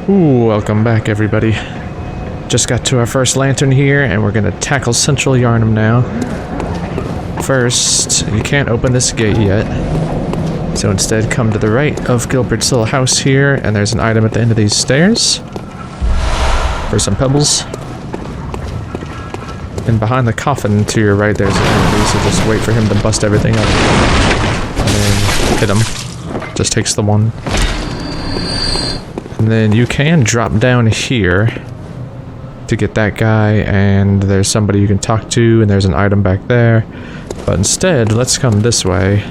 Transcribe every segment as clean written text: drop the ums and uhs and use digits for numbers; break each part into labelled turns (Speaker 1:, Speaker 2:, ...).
Speaker 1: Ooh, welcome back everybody. Just got to our first lantern here and we're gonna tackle Central Yharnam now. First, you can't open this gate yet. So instead come to the right of Gilbert's little house here and there's an item at the end of these stairs. For some pebbles. And behind the coffin to your right there's an enemy, so just wait for him to bust everything up. And then hit him. Just takes the one. And then you can drop down here to get that guy, and there's somebody you can talk to, and there's an item back there. But instead, let's come this way.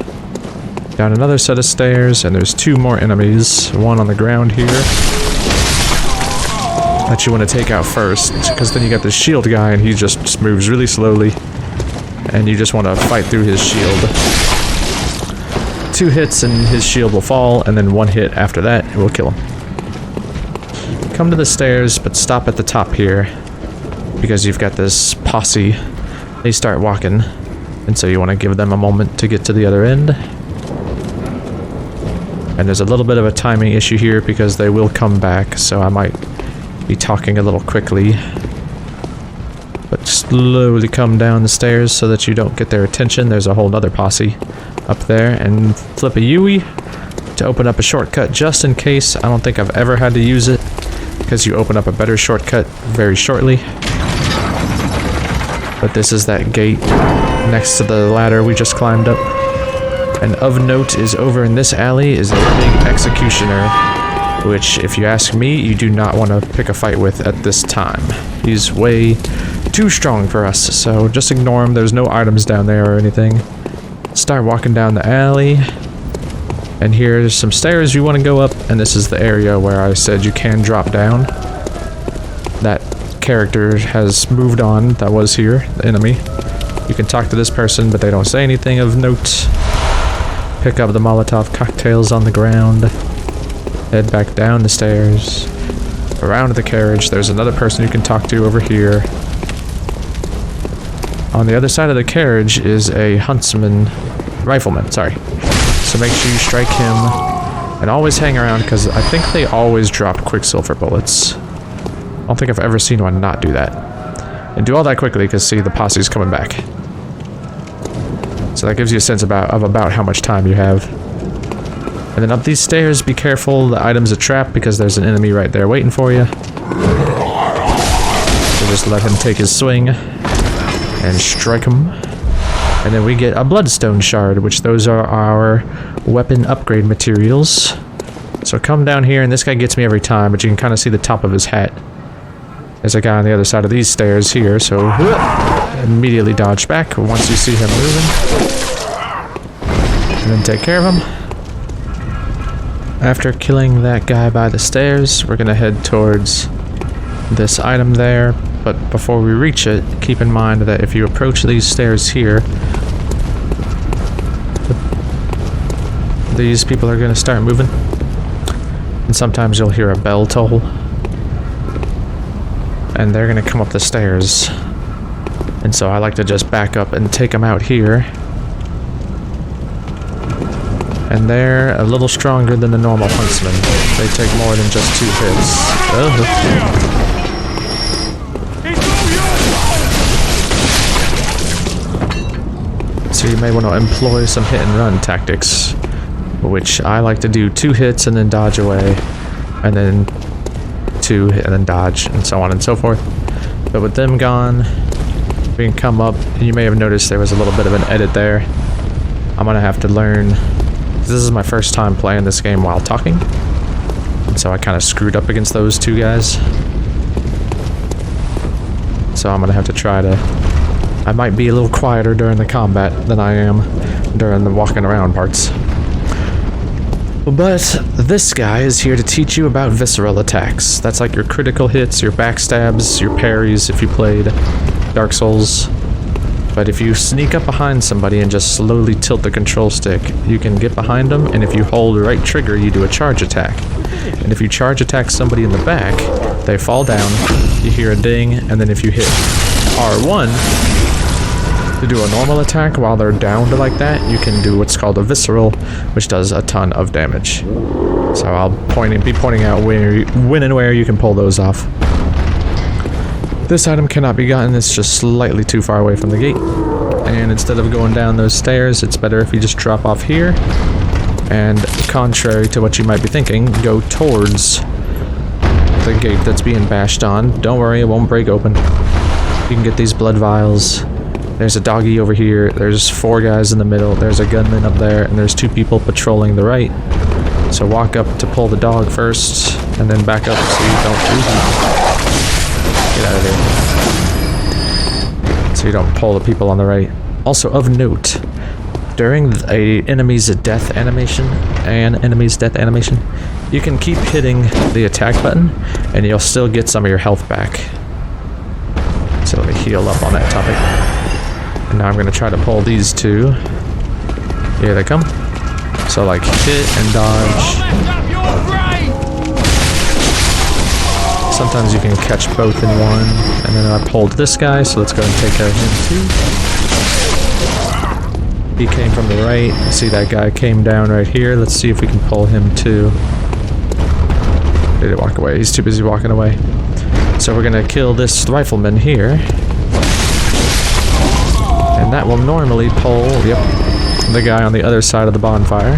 Speaker 1: Down another set of stairs, and there's two more enemies. One on the ground here that you want to take out first, because then you got the shield guy, and he just moves really slowly. And you just want to fight through his shield. 2 hits and his shield will fall, and then 1 hit after that, it will kill him. Come to the stairs, but stop at the top here, because you've got this posse. They start walking, and so you want to give them a moment to get to the other end. And there's a little bit of a timing issue here, because they will come back, so I might be talking a little quickly. But slowly come down the stairs so that you don't get their attention. There's a whole other posse up there, and flip a Yui to open up a shortcut just in case. I don't think I've ever had to use it, because you open up a better shortcut very shortly. But this is that gate next to the ladder we just climbed up. And of note is over in this alley is a big executioner, which if you ask me, you do not want to pick a fight with at this time. He's way too strong for us, so just ignore him. There's no items down there or anything. Start walking down the alley. And here's some stairs you want to go up, and this is the area where I said you can drop down. That character has moved on, that was here, the enemy. You can talk to this person, but they don't say anything of note. Pick up the Molotov cocktails on the ground. Head back down the stairs. Around the carriage, there's another person you can talk to over here. On the other side of the carriage is a rifleman, sorry. So make sure you strike him, and always hang around, because I think they always drop quicksilver bullets. I don't think I've ever seen one not do that. And do all that quickly, because see, the posse's coming back. So that gives you a sense of about how much time you have. And then up these stairs, be careful, the item's a trap, because there's an enemy right there waiting for you. So just let him take his swing, and strike him. And then we get a bloodstone shard, which those are our weapon upgrade materials. So come down here, and this guy gets me every time, but you can kind of see the top of his hat. There's a guy on the other side of these stairs here, so immediately dodge back once you see him moving. And then take care of him. After killing that guy by the stairs, we're gonna head towards this item there. But before we reach it, keep in mind that if you approach these stairs here, these people are going to start moving. And sometimes you'll hear a bell toll. And they're going to come up the stairs. And so I like to just back up and take them out here. And they're a little stronger than the normal huntsman. They take more than just 2 hits. Oh. So you may want to employ some hit and run tactics, which I like to do 2 hits and then dodge away, and then 2 hit and then dodge, and so on and so forth. But with them gone, we can come up, and you may have noticed there was a little bit of an edit there. I'm gonna have to learn. This is my first time playing this game while talking, and so I kind of screwed up against those 2 guys. So I'm gonna have to try to. I might be a little quieter during the combat than I am during the walking around parts. But this guy is here to teach you about visceral attacks. That's like your critical hits, your backstabs, your parries if you played Dark Souls. But if you sneak up behind somebody and just slowly tilt the control stick, you can get behind them, and if you hold the right trigger, you do a charge attack. And if you charge attack somebody in the back, they fall down, you hear a ding, and then if you hit R1, to do a normal attack while they're downed like that, you can do what's called a visceral, which does a ton of damage. So I'll be pointing out when and where you can pull those off. This item cannot be gotten, it's just slightly too far away from the gate. And instead of going down those stairs, it's better if you just drop off here. And contrary to what you might be thinking, go towards the gate that's being bashed on. Don't worry, it won't break open. You can get these blood vials. There's a doggy over here. There's 4 guys in the middle. There's a gunman up there, and there's 2 people patrolling the right. So walk up to pull the dog first, and then back up so you don't get out of there. So you don't pull the people on the right. Also of note, during a enemy's death animation, you can keep hitting the attack button, and you'll still get some of your health back. So let me heal up on that topic. And now I'm going to try to pull these 2. Here they come. So like hit and dodge. Sometimes you can catch both in one. And then I pulled this guy, so let's go and take care of him too. He came from the right. See, that guy came down right here. Let's see if we can pull him too. Did he walk away? He's too busy walking away. So we're gonna kill this rifleman here. And that will normally pull, the guy on the other side of the bonfire.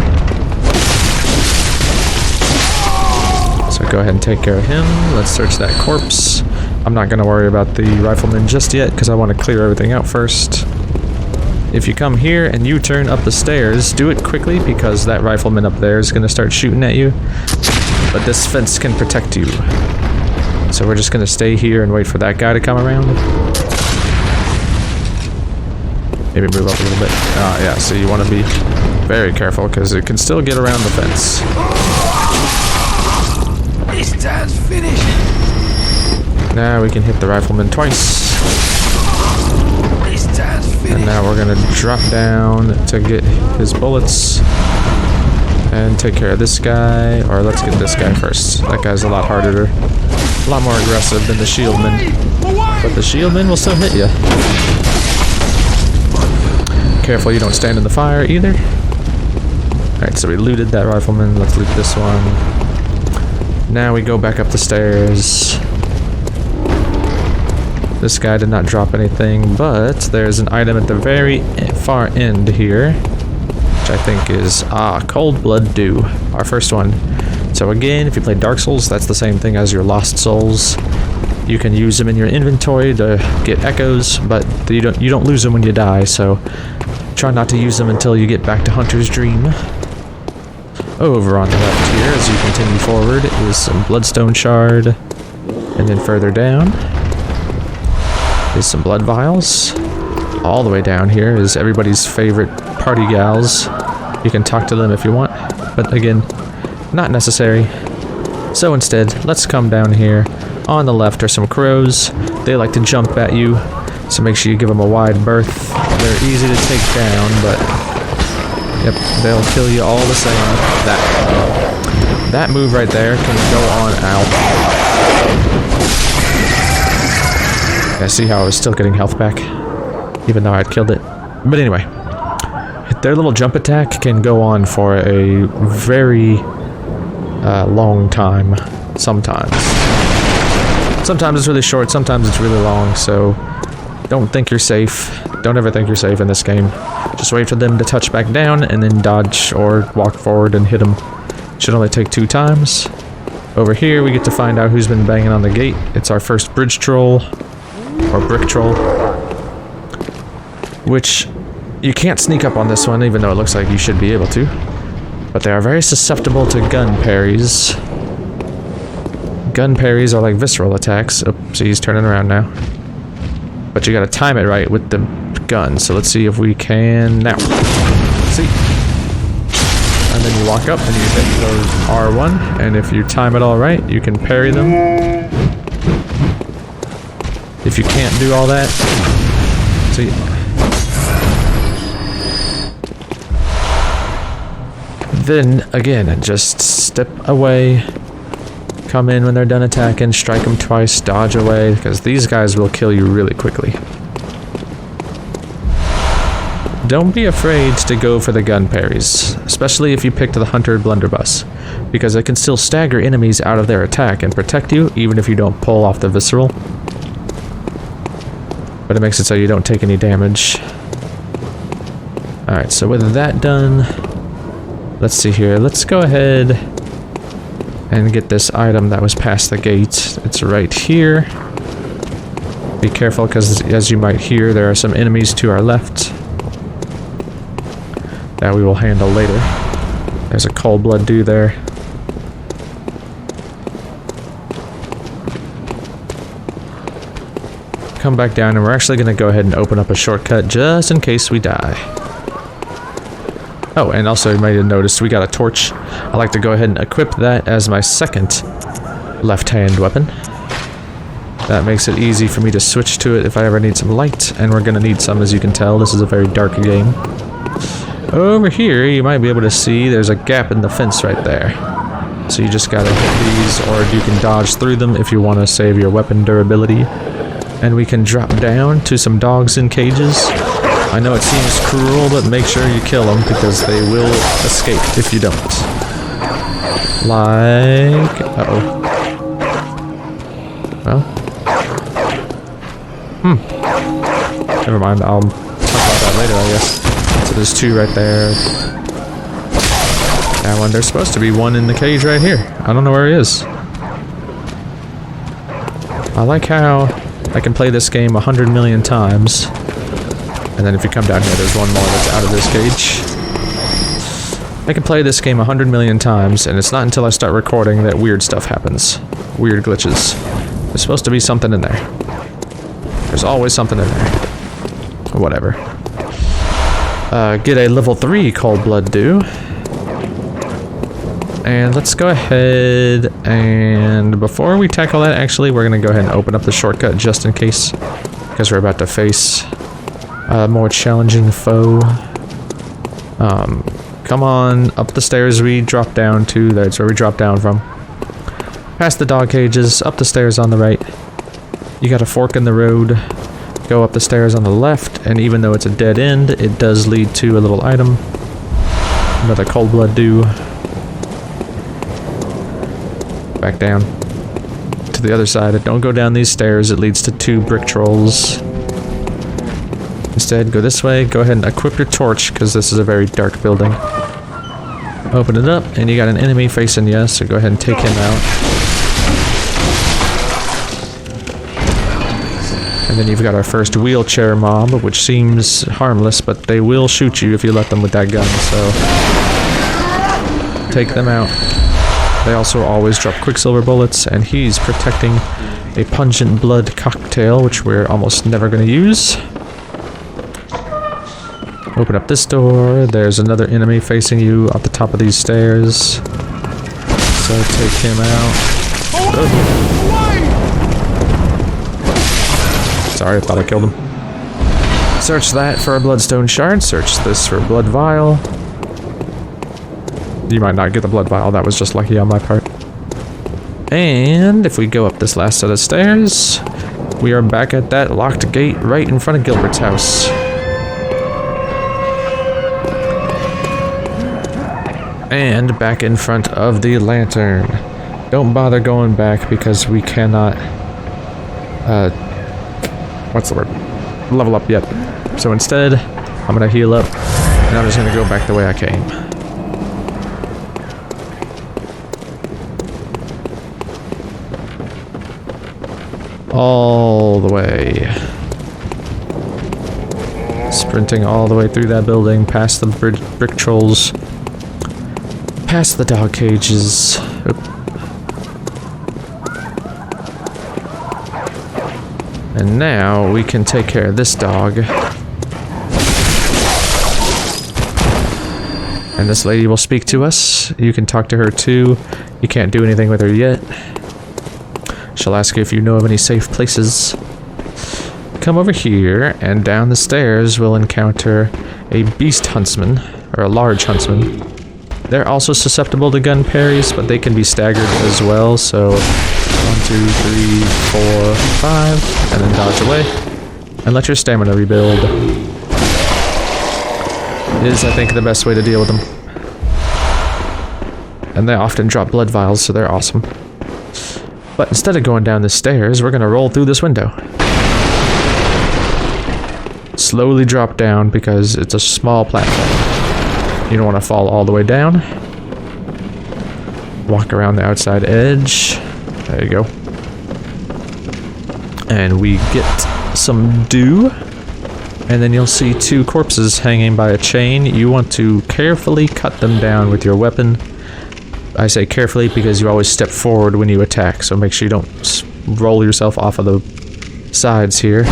Speaker 1: So go ahead and take care of him. Let's search that corpse. I'm not gonna worry about the rifleman just yet because I want to clear everything out first. If you come here and you turn up the stairs, do it quickly because that rifleman up there is gonna start shooting at you. But this fence can protect you. So we're just gonna stay here and wait for that guy to come around. Maybe move up a little bit. Yeah, so you want to be very careful because it can still get around the fence.
Speaker 2: This time's finished.
Speaker 1: Now we can hit the rifleman twice.
Speaker 2: This time's finished.
Speaker 1: And now we're gonna drop down to get his bullets and take care of this guy. Or let's get this guy first. That guy's a lot harder, a lot more aggressive than the shieldman. But the shieldman will still hit you. Careful you don't stand in the fire either. Alright, so we looted that rifleman. Let's loot this one. Now we go back up the stairs. This guy did not drop anything, but there's an item at the very far end here, which I think is, Cold Blood Dew, our first one. So again, if you play Dark Souls, that's the same thing as your Lost Souls. You can use them in your inventory to get echoes, but you don't lose them when you die, so try not to use them until you get back to Hunter's Dream. Over on the left here, as you continue forward, is some Bloodstone Shard, and then further down is some Blood Vials. All the way down here is everybody's favorite party gals. You can talk to them if you want, but again, not necessary. So instead, let's come down here. On the left are some crows. They like to jump at you, so make sure you give them a wide berth. They're easy to take down, but yep, they'll kill you all the same. That move right there can go on out. Yeah, see how I was still getting health back, even though I'd killed it. But anyway, their little jump attack can go on for a very long time. Sometimes it's really short, sometimes it's really long, so don't think you're safe. Don't ever think you're safe in this game. Just wait for them to touch back down and then dodge or walk forward and hit them. Should only take 2 times. Over here we get to find out who's been banging on the gate. It's our first bridge troll, or brick troll, which you can't sneak up on this one even though it looks like you should be able to. But they are very susceptible to gun parries. Gun parries are like visceral attacks. Oh, see, he's turning around now. But you gotta time it right with the gun. So let's see if we can now. See? And then you walk up and you hit those R1. And if you time it all right, you can parry them. If you can't do all that, see? Then, again, just step away. Come in when they're done attacking, strike them twice, dodge away, because these guys will kill you really quickly. don't be afraid to go for the gun parries, especially if you picked the Hunter Blunderbuss, because it can still stagger enemies out of their attack and protect you, even if you don't pull off the Visceral. But it makes it so you don't take any damage. Alright, so with that done, let's see here. Let's go ahead and get this item that was past the gate. It's right here. Be careful, because as you might hear, there are some enemies to our left that we will handle later. There's a cold blood dude there. Come back down, and we're actually going to go ahead and open up a shortcut just in case we die. Oh, and also you might have noticed we got a torch. I like to go ahead and equip that as my second left-hand weapon. That makes it easy for me to switch to it if I ever need some light, and we're going to need some, as you can tell. This is a very dark game. Over here, you might be able to see there's a gap in the fence right there. So you just gotta hit these, or you can dodge through them if you want to save your weapon durability. And we can drop down to some dogs in cages. I know it seems cruel, but make sure you kill them, because they will escape if you don't. Like... uh-oh. Well... Never mind, I'll talk about that later, I guess. So there's two right there. That one, there's supposed to be one in the cage right here. I don't know where he is. I like how I can play this game 100 million times. And then if you come down here, there's one more that's out of this cage. I can play this game 100 million times, and it's not until I start recording that weird stuff happens. Weird glitches. There's supposed to be something in there. There's always something in there. Whatever. Get a level 3 cold blood do. And let's go ahead and before we tackle that, actually, we're going to go ahead and open up the shortcut just in case, because we're about to face a more challenging foe. Come on up the stairs we dropped down to. That's where we dropped down from. Past the dog cages, up the stairs on the right. You got a fork in the road. Go up the stairs on the left, and even though it's a dead end, it does lead to a little item. Another cold blood do. Back down to the other side. Don't go down these stairs, it leads to 2 brick trolls. Instead, go this way. Go ahead and equip your torch, because this is a very dark building. Open it up, and you got an enemy facing you, so go ahead and take him out. And then you've got our first wheelchair mob, which seems harmless, but they will shoot you if you let them with that gun, so take them out. They also always drop quicksilver bullets, and he's protecting a pungent blood cocktail, which we're almost never going to use. Open up this door. There's another enemy facing you at the top of these stairs. So take him out. Sorry, I thought I killed him. Search that for a bloodstone shard. Search this for a blood vial. You might not get the blood vial, that was just lucky on my part. And if we go up this last set of stairs, we are back at that locked gate right in front of Gilbert's house. And back in front of the lantern. Don't bother going back because we cannot, what's the word? Level up yet. So instead, I'm gonna heal up, and I'm just gonna go back the way I came. All the way. Sprinting all the way through that building, past the brick trolls, past the dog cages. Oop. And now we can take care of this dog. And this lady will speak to us. You can talk to her too. You can't do anything with her yet. She'll ask you if you know of any safe places. Come over here, and down the stairs we'll encounter a beast huntsman, or a large huntsman. They're also susceptible to gun parries, but they can be staggered as well, so 1, 2, 3, 4, 5, and then dodge away, and let your stamina rebuild. is, I think, the best way to deal with them. And they often drop blood vials, so they're awesome. But instead of going down the stairs, we're gonna roll through this window. Slowly drop down because it's a small platform. You don't want to fall all the way down. Walk around the outside edge. There you go. And we get some dew. And then you'll see 2 corpses hanging by a chain. You want to carefully cut them down with your weapon. I say carefully because you always step forward when you attack, so make sure you don't roll yourself off of the sides here.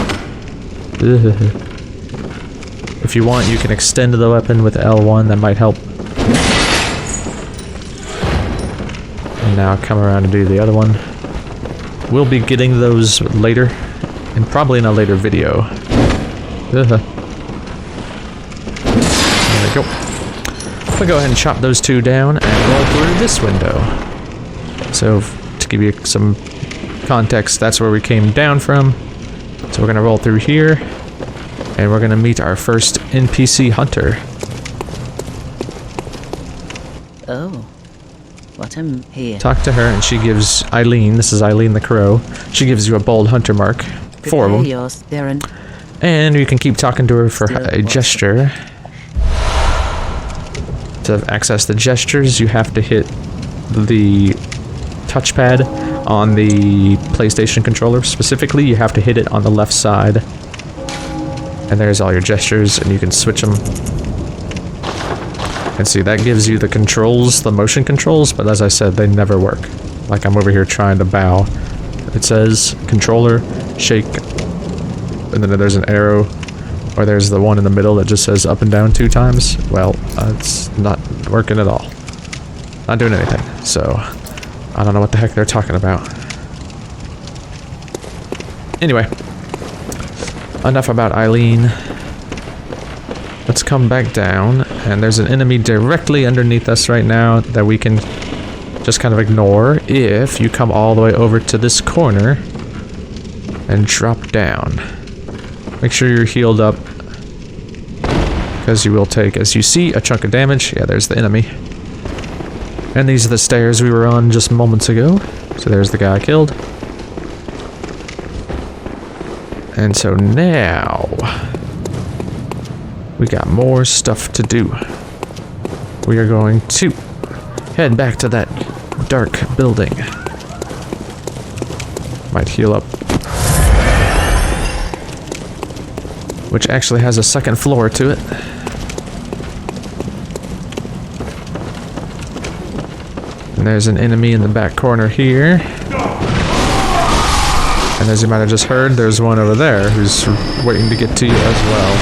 Speaker 1: If you want, you can extend the weapon with L1, that might help. And now come around and do the other one. We'll be getting those later, and probably in a later video. There we go. We'll go ahead and chop those 2 down and roll through this window. So, to give you some context, that's where we came down from. So we're gonna roll through here, and we're gonna meet our first NPC hunter.
Speaker 3: Oh, what am here?
Speaker 1: Talk to her, and she gives Eileen, this is Eileen the Crow, she gives you a bold hunter mark. 4 of them.
Speaker 3: Yours, Darren.
Speaker 1: And you can keep talking to her for a gesture. To access the gestures, you have to hit the touchpad on the PlayStation controller. Specifically, you have to hit it on the left side. And there's all your gestures, and you can switch them. And see, that gives you the controls, the motion controls, but as I said, they never work. Like I'm over here trying to bow. It says controller, shake, and then there's an arrow. Or there's the one in the middle that just says up and down 2 times. Well, it's not working at all. Not doing anything. So, I don't know what the heck they're talking about. Anyway. Enough about Eileen. Let's come back down. And there's an enemy directly underneath us right now that we can just kind of ignore if you come all the way over to this corner and drop down. Make sure you're healed up, because you will take, as you see, a chunk of damage. Yeah, there's the enemy. And these are the stairs we were on just moments ago. So there's the guy I killed. And so now, we got more stuff to do. We are going to head back to that dark building. Might heal up. Which actually has a second floor to it. And there's an enemy in the back corner here. And as you might have just heard, there's one over there who's waiting to get to you as well.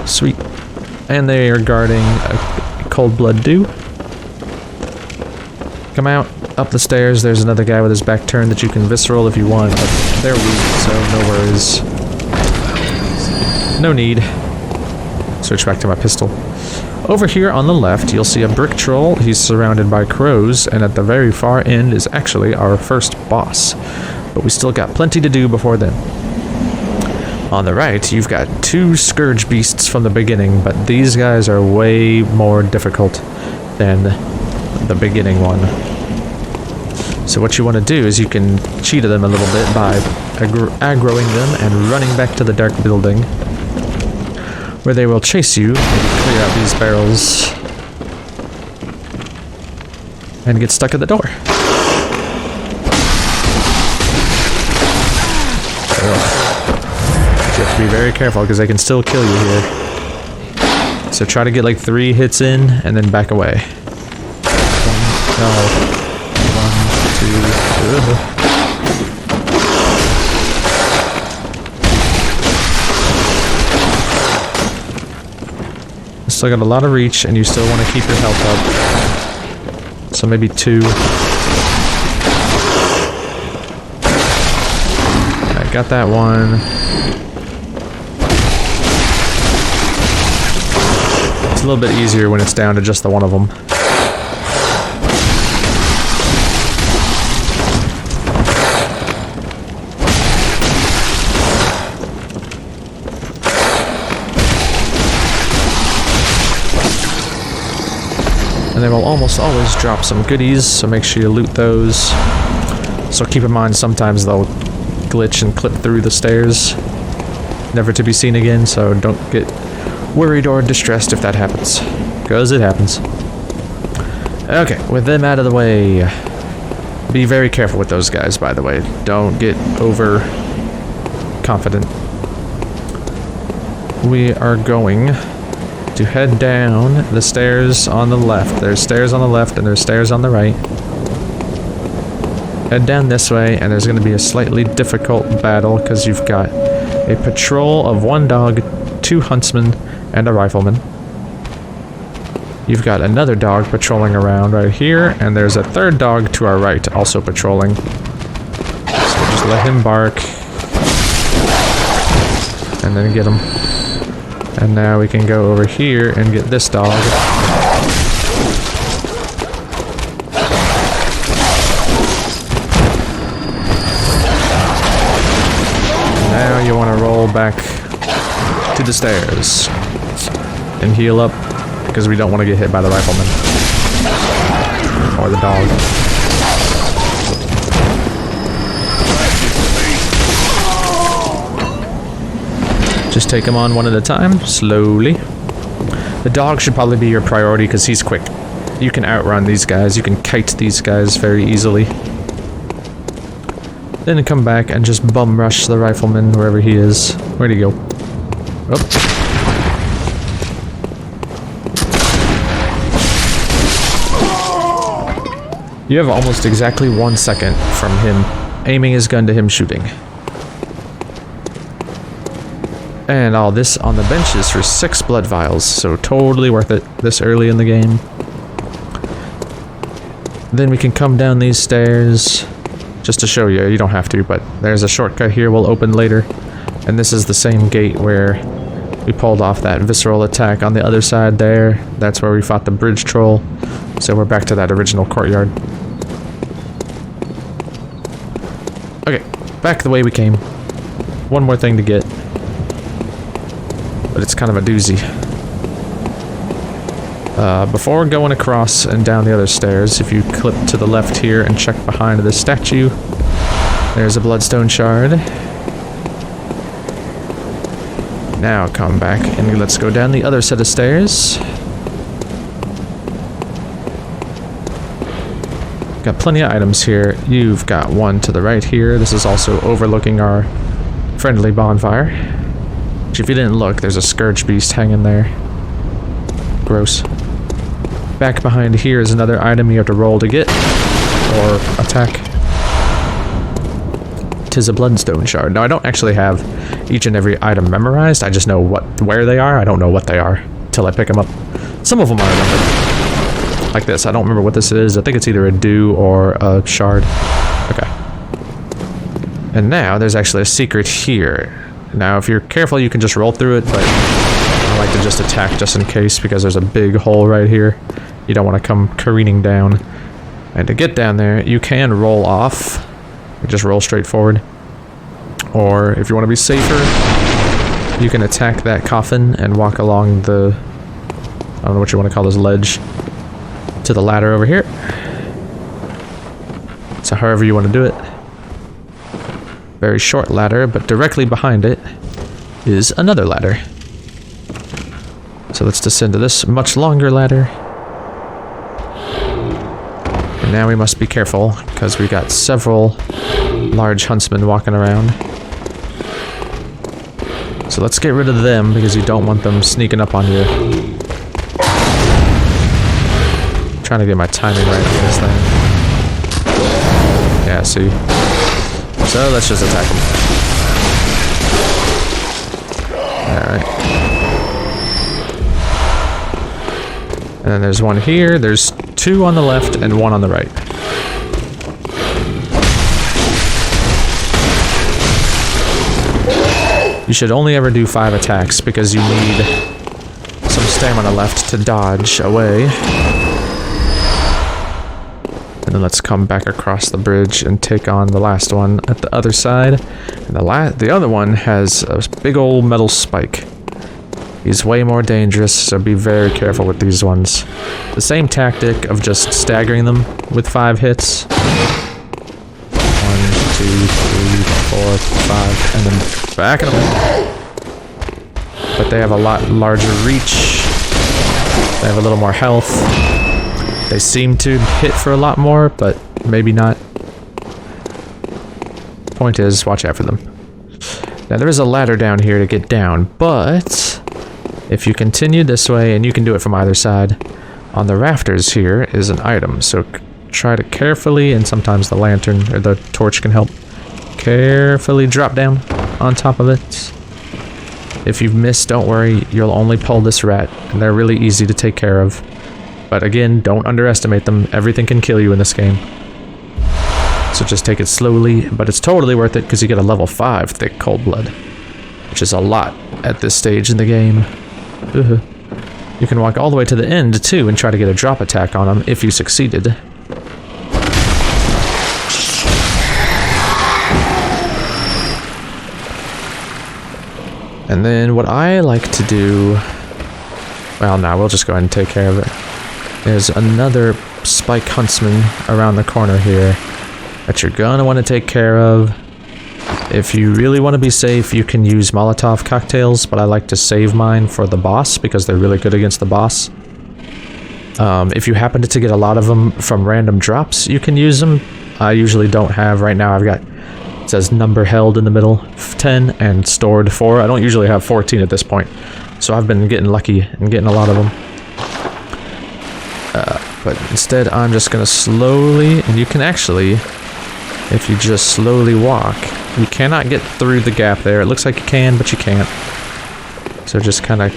Speaker 1: Sweet. And they are guarding a cold blood dew. Come out. Up the stairs, there's another guy with his back turned that you can visceral if you want, but they're weak, so no worries. No need. Switch back to my pistol. Over here on the left, you'll see a brick troll. He's surrounded by crows, and at the very far end is actually our first boss. But we still got plenty to do before then. On the right, you've got 2 scourge beasts from the beginning, but these guys are way more difficult than the beginning one. So what you want to do is you can cheat them a little bit by aggroing them and running back to the dark building, where they will chase you and clear out these barrels and get stuck at the door. You have to be very careful because they can still kill you here. So try to get like 3 hits in and then back away. 1, 2, Still got a lot of reach, and you still want to keep your health up. So maybe 2. I got that one. It's a little bit easier when it's down to just the one of them. And they will almost always drop some goodies, so make sure you loot those. So keep in mind, sometimes they'll glitch and clip through the stairs. Never to be seen again, so don't get worried or distressed if that happens. Because it happens. Okay, with them out of the way. Be very careful with those guys, by the way. Don't get over confident. We are going to head down the stairs on the left. There's stairs on the left and there's stairs on the right. Head down this way, and there's going to be a slightly difficult battle because you've got a patrol of 1 dog, 2 huntsmen, and a rifleman. You've got another dog patrolling around right here, and there's a 3rd dog to our right also patrolling. So just let him bark. And then get him. And now we can go over here and get this dog. Now you want to roll back to the stairs and heal up because we don't want to get hit by the rifleman or the dog. Just take him on one at a time, slowly. The dog should probably be your priority because he's quick. You can outrun these guys, you can kite these guys very easily. Then come back and just bum rush the rifleman wherever he is. Where'd he go? Oh. You have almost exactly 1 second from him aiming his gun to him shooting. And all this on the benches for 6 blood vials, so totally worth it this early in the game. Then we can come down these stairs, just to show you, you don't have to, but there's a shortcut here we'll open later. And this is the same gate where we pulled off that visceral attack on the other side there. That's where we fought the bridge troll. So we're back to that original courtyard. Okay, back the way we came. One more thing to get. But it's kind of a doozy. Before going across and down the other stairs, if you clip to the left here and check behind the statue, there's a bloodstone shard. Now come back and let's go down the other set of stairs. Got plenty of items here. You've got one to the right here. This is also overlooking our friendly bonfire. Which, if you didn't look, there's a scourge beast hanging there. Gross. Back behind here is another item you have to roll to get, or attack. Tis a bloodstone shard. Now, I don't actually have each and every item memorized. I just know where they are. I don't know what they are till I pick them up. Some of them I remember. Like this. I don't remember what this is. I think it's either a dew or a shard. Okay. And now there's actually a secret here. Now, if you're careful, you can just roll through it, but I like to just attack just in case because there's a big hole right here. You don't want to come careening down. And to get down there, you can roll off. Just roll straight forward. Or if you want to be safer, you can attack that coffin and walk along the, I don't know what you want to call this ledge, to the ladder over here. So however you want to do it. Very short ladder, but directly behind it is another ladder. So let's descend to this much longer ladder. And now we must be careful, because we got several large huntsmen walking around. So let's get rid of them, because you don't want them sneaking up on you. I'm trying to get my timing right on this thing. Yeah, see? So let's just attack them. Alright. And then there's one here, there's 2 on the left and 1 on the right. You should only ever do 5 attacks because you need some stamina left to dodge away. And then let's come back across the bridge and take on the last one at the other side. And the other one has a big old metal spike. He's way more dangerous, so be very careful with these ones. The same tactic of just staggering them with 5 hits. 1, 2, 3, 4, 5, and then backing them. But they have a lot larger reach. They have a little more health. They seem to hit for a lot more, but maybe not. Point is, watch out for them. Now there is a ladder down here to get down, but if you continue this way, and you can do it from either side, on the rafters here is an item. So try to carefully, and sometimes the lantern or the torch can help, carefully drop down on top of it. If you've missed, don't worry, you'll only pull this rat, and they're really easy to take care of. But again, don't underestimate them. Everything can kill you in this game. So just take it slowly, but it's totally worth it because you get a level 5 thick cold blood, which is a lot at this stage in the game. You can walk all the way to the end too and try to get a drop attack on them if you succeeded. And then what I like to do, well, no, we'll just go ahead and take care of it. There's another spike huntsman around the corner here that you're gonna want to take care of. If you really want to be safe, you can use Molotov cocktails, but I like to save mine for the boss because they're really good against the boss. If you happen to get a lot of them from random drops, you can use them. I usually don't have. Right now I've got, it says number held in the middle, 10, and stored 4. I don't usually have 14 at this point, so I've been getting lucky and getting a lot of them. But instead I'm just gonna slowly, and you can actually, if you just slowly walk, you cannot get through the gap there. It looks like you can, but you can't. So just kind of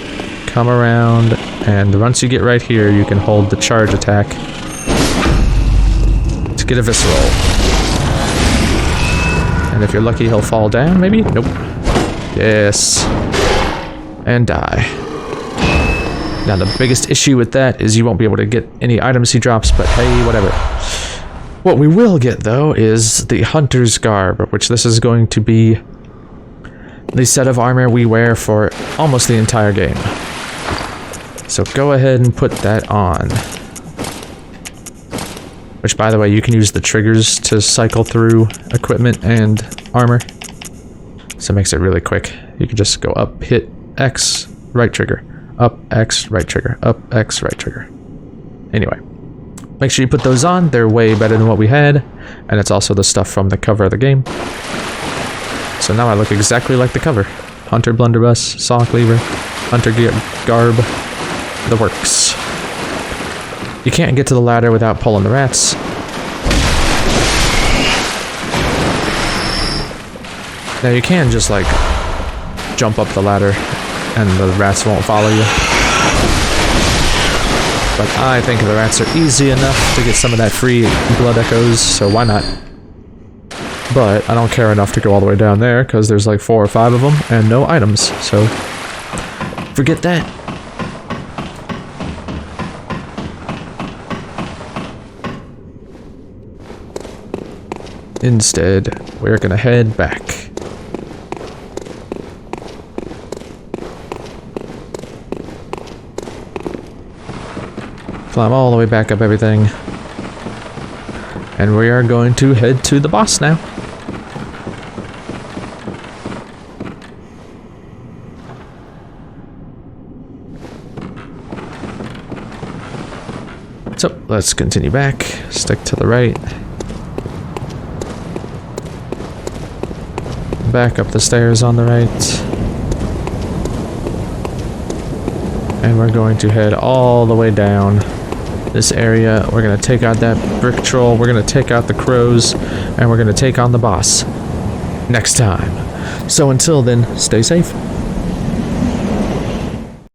Speaker 1: come around, and once you get right here, you can hold the charge attack to get a visceral. And if you're lucky, he'll fall down, maybe? Nope. Yes. And die. Now, the biggest issue with that is you won't be able to get any items he drops, but hey, whatever. What we will get, though, is the Hunter's Garb, which this is going to be the set of armor we wear for almost the entire game. So go ahead and put that on. Which, by the way, you can use the triggers to cycle through equipment and armor. So it makes it really quick. You can just go up, hit X, right trigger. Up, X, right trigger. Up, X, right trigger. Anyway. Make sure you put those on. They're way better than what we had. And it's also the stuff from the cover of the game. So now I look exactly like the cover. Hunter blunderbuss, saw cleaver, hunter garb, the works. You can't get to the ladder without pulling the rats. Now you can just like jump up the ladder and the rats won't follow you. But I think the rats are easy enough to get some of that free blood echoes, so why not? But I don't care enough to go all the way down there, because there's like 4 or 5 of them, and no items, so forget that. Instead, we're gonna head back. Climb all the way back up everything. And we are going to head to the boss now. So, let's continue back. Stick to the right. Back up the stairs on the right. And we're going to head all the way down this area. We're going to take out that brick troll, we're going to take out the crows, and we're going to take on the boss next time. So until then, stay safe.